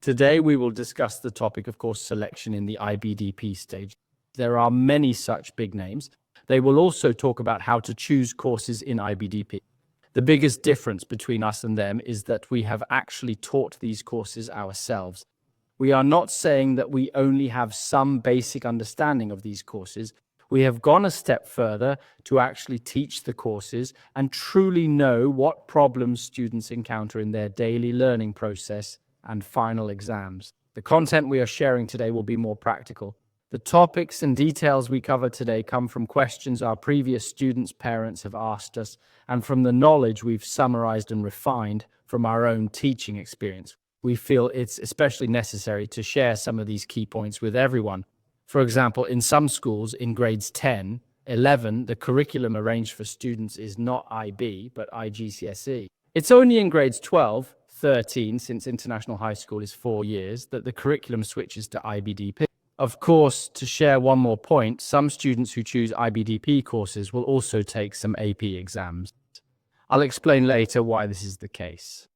Today we will discuss the topic of course selection in the IBDP stage. There are many such big names. They will also talk about how to choose courses in IBDP. The biggest difference between us and them is that we have actually taught these courses ourselves. We are not saying that we only have some basic understanding of these courses. We have gone a step further to actually teach the courses and truly know what problems students encounter in their daily learning process and final exams. The content we are sharing today will be more practical. The topics and details we cover today come from questions our previous students' parents have asked us and from the knowledge we've summarized and refined from our own teaching experience. We feel it's especially necessary to share some of these key points with everyone. For example, in some schools in grades 10, 11, the curriculum arranged for students is not IB, but IGCSE. It's only in grades 12, 13, since international high school is 4 years, that the curriculum switches to IBDP. Of course, to share one more point, some students who choose IBDP courses will also take some AP exams. I'll explain later why this is the case.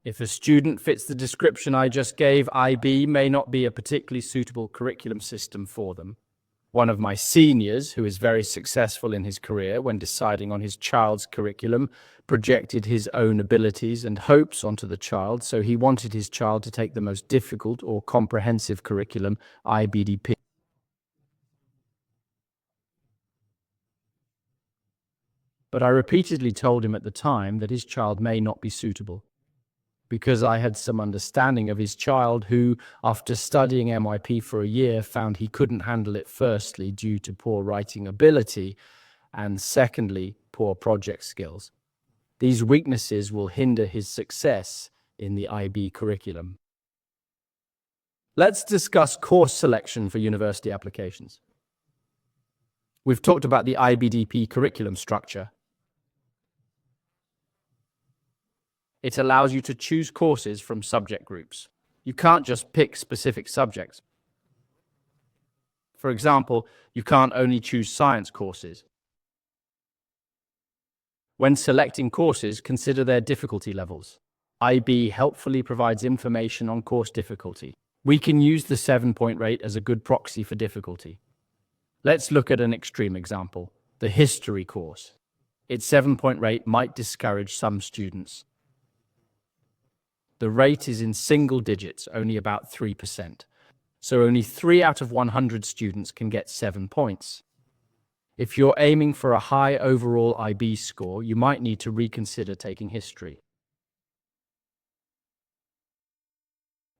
If a student fits the description I just gave, IB may not be a particularly suitable curriculum system for them. One of my seniors, who is very successful in his career when deciding on his child's curriculum, projected his own abilities and hopes onto the child, so he wanted his child to take the most difficult or comprehensive curriculum, IBDP. But I repeatedly told him at the time that his child may not be suitable, because I had some understanding of his child who, after studying MYP for a year, found he couldn't handle it, firstly, due to poor writing ability, and secondly, poor project skills. These weaknesses will hinder his success in the IB curriculum. Let's discuss course selection for university applications. We've talked about the IBDP curriculum structure. It allows you to choose courses from subject groups. You can't just pick specific subjects. For example, you can't only choose science courses. When selecting courses, consider their difficulty levels. IB helpfully provides information on course difficulty. We can use the 7-point rate as a good proxy for difficulty. Let's look at an extreme example, the history course. Its 7-point rate might discourage some students. The rate is in single digits, only about 3%. So only 3 out of 100 students can get 7 points. If you're aiming for a high overall IB score, you might need to reconsider taking history.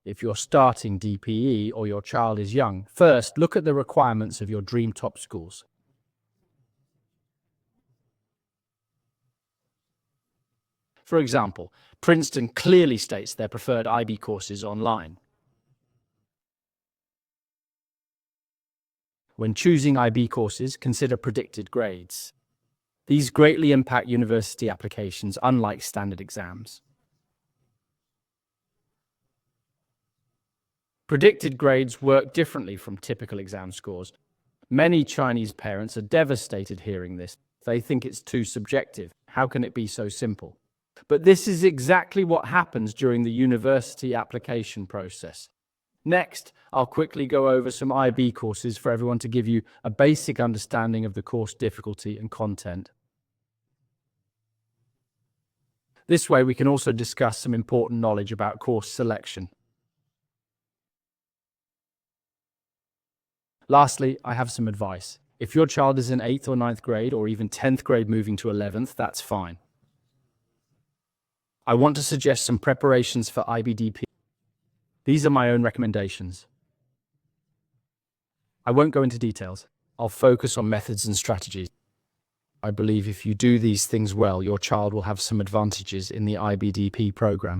If you're starting DPE or your child is young, first look at the requirements of your dream top schools. For example, Princeton clearly states their preferred IB courses online. When choosing IB courses, consider predicted grades. These greatly impact university applications, unlike standard exams. Predicted grades work differently from typical exam scores. Many Chinese parents are devastated hearing this. They think it's too subjective. How can it be so simple? But this is exactly what happens during the university application process. Next, I'll quickly go over some IB courses for everyone to give you a basic understanding of the course difficulty and content. This way, we can also discuss some important knowledge about course selection. Lastly, I have some advice. If your child is in 8th or 9th grade or even 10th grade moving to 11th, that's fine. I want to suggest some preparations for IBDP. These are my own recommendations. I won't go into details. I'll focus on methods and strategies. I believe if you do these things well, your child will have some advantages in the IBDP program.